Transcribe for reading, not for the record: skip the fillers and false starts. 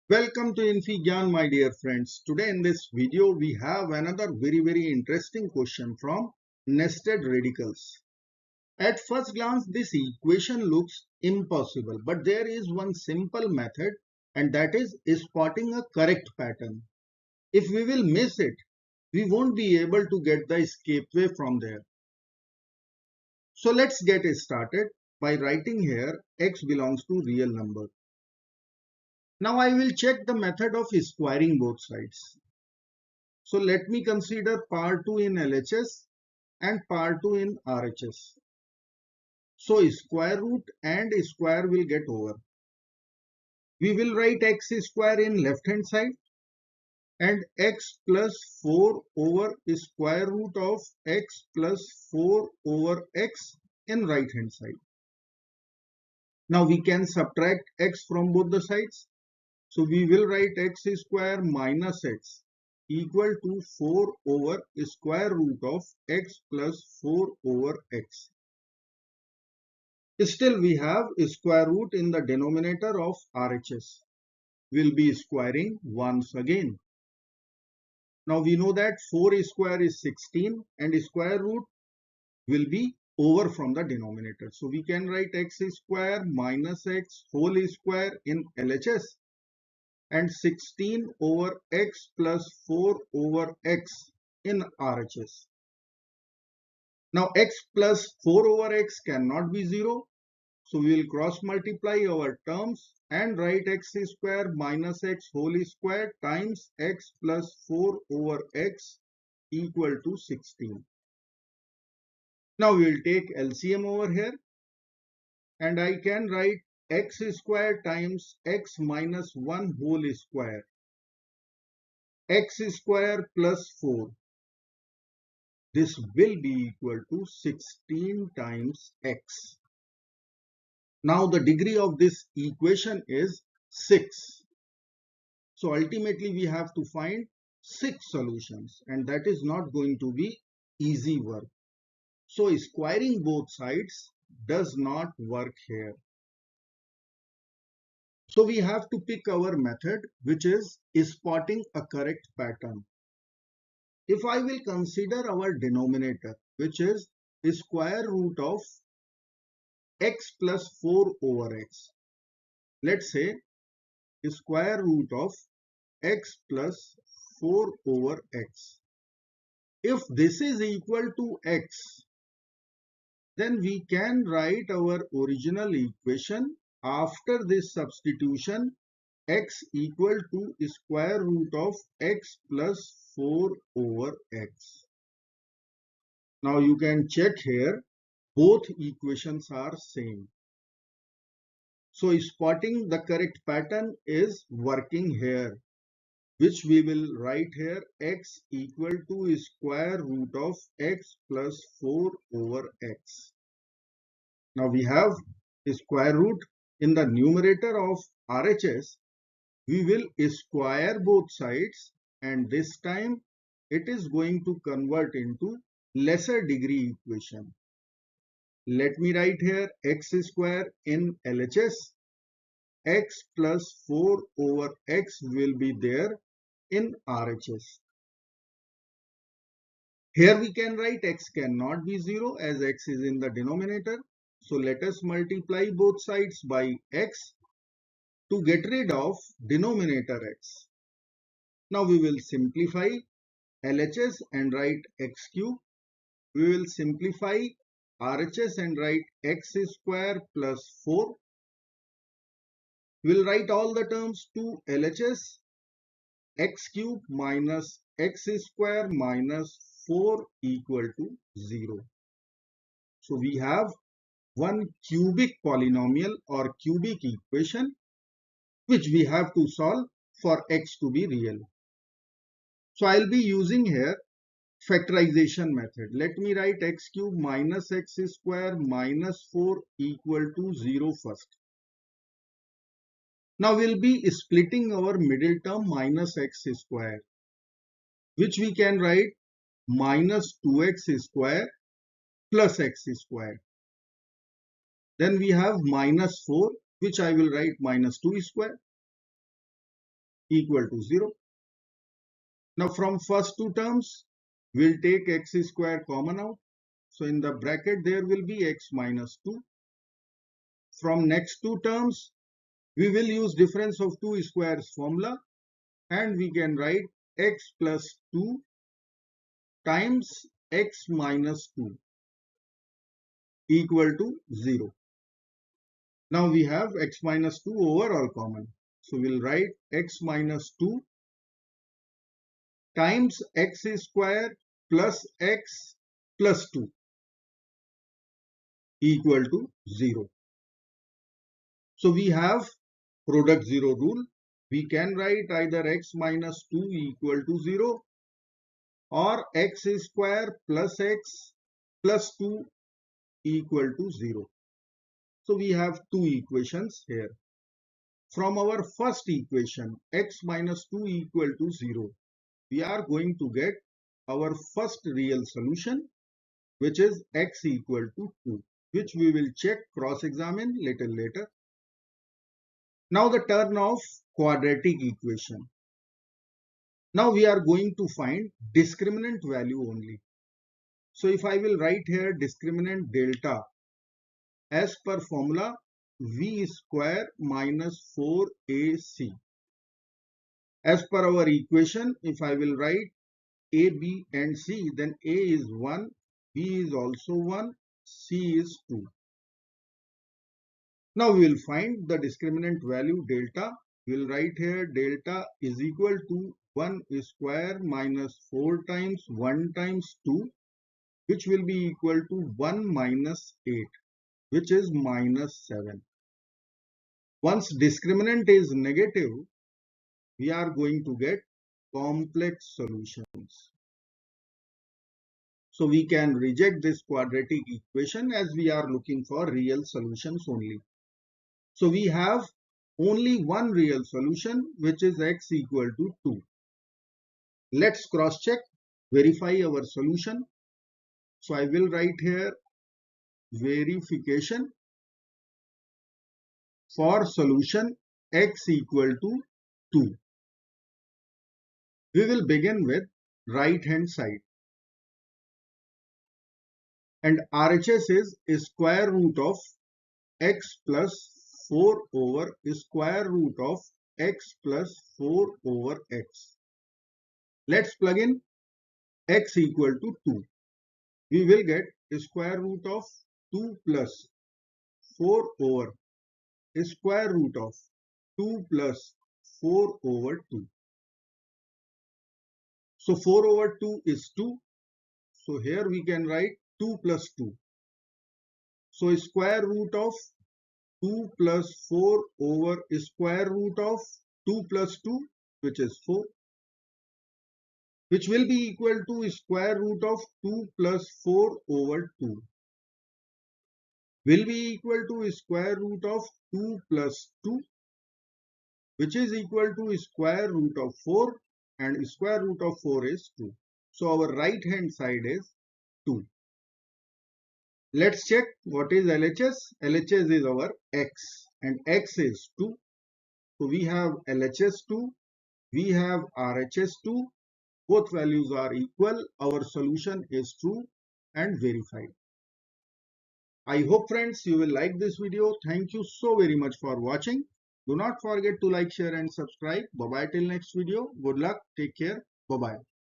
Welcome to InfiGyan, my dear friends. Today in this video we have another very interesting question from nested radicals. At first glance this equation looks impossible, but there is one simple method, and that is spotting a correct pattern. If we will miss it, we won't be able to get the escape way from there. So let's get started by writing here x belongs to real number. Now I will check the method of squaring both sides. So let me consider part 2 in LHS and part 2 in RHS. So square root and square will get over. We will write x square in left hand side and x plus 4 over square root of x plus 4 over x in right hand side. Now we can subtract x from both the sides. So we will write x square minus x equal to 4 over square root of x plus 4 over x. Still we have square root in the denominator of RHS. We'll be squaring once again. Now we know that 4 square is 16 and square root will be over from the denominator. So we can write x square minus x whole square in LHS and 16 over x plus 4 over x in RHS. Now x plus 4 over x cannot be 0. So we will cross multiply our terms and write x square minus x whole square times x plus 4 over x equal to 16. Now we will take LCM over here and I can write x square times x minus 1 whole square, x square plus 4. This will be equal to 16 times x. Now the degree of this equation is 6. So ultimately we have to find 6 solutions, and that is not going to be easy work. So squaring both sides does not work here. So we have to pick our method, which is spotting a correct pattern. If I will consider our denominator, which is the square root of x plus 4 over x. Let's say the square root of x plus 4 over x. If this is equal to x, then we can write our original equation after this substitution, x equal to square root of x plus 4 over x. Now you can check here, both equations are same. So spotting the correct pattern is working here, which we will write here x equal to square root of x plus 4 over x. Now we have square root in the numerator of RHS. We will square both sides, and this time it is going to convert into lesser degree equation. Let me write here x square in LHS. X plus 4 over x will be there in RHS. Here we can write x cannot be 0 as x is in the denominator. So let us multiply both sides by x to get rid of denominator x. Now we will simplify LHS and write x cube. We will simplify RHS and write x square plus 4. We will write all the terms to LHS. X cube minus x square minus 4 equal to 0. So we have one cubic polynomial or cubic equation which we have to solve for x to be real. So I'll be using here factorization method. Let me write x cube minus x square minus 4 equal to 0 first. Now we'll be splitting our middle term minus x square, which we can write minus 2x square plus x square. Then we have minus 4, which I will write minus 2 square. equal to 0. Now from first two terms, we'll take x square common out. So in the bracket there will be x minus 2. From next two terms, we will use difference of two squares formula and we can write x plus 2 times x minus 2 equal to 0. Now we have x minus 2 overall common. So we'll write x minus 2 times x square plus x plus 2 equal to 0. So we have product 0 rule. We can write either x minus 2 equal to 0 or x square plus x plus 2 equal to 0. So we have two equations here. From our first equation, x minus 2 equal to 0, we are going to get our first real solution, which is x equal to 2, which we will check, cross-examine little later. Now the turn of quadratic equation. Now we are going to find discriminant value only. So if I will write here discriminant delta as per formula v square minus 4ac. As per our equation, if I will write a, b and c, then a is 1, b is also 1, c is 2. Now we will find the discriminant value delta. We will write here delta is equal to 1 square minus 4 times 1 times 2, which will be equal to 1 minus 8, which is minus 7. Once discriminant is negative, we are going to get complex solutions. So we can reject this quadratic equation as we are looking for real solutions only. So we have only one real solution, which is x equal to 2. Let's cross check, verify our solution. So I will write here verification for solution x equal to 2. We will begin with right hand side. And RHS is square root of x plus 4 over square root of x plus 4 over x. Let's plug in x equal to 2. We will get square root of 2 plus 4 over square root of 2 plus 4 over 2. So 4 over 2 is 2. So here we can write 2 plus 2. So square root of 2 plus 4 over square root of 2 plus 2, which is 4, which will be equal to square root of 2 plus 4 over 2, will be equal to square root of 2 plus 2, which is equal to square root of 4, and square root of 4 is 2. So our right hand side is 2. Let's check what is LHS. LHS is our x and x is 2. So we have LHS 2, we have RHS 2. Both values are equal. Our solution is true and verified. I hope friends you will like this video. Thank you so very much for watching. Do not forget to like, share and subscribe. Bye bye till next video. Good luck. Take care. Bye bye.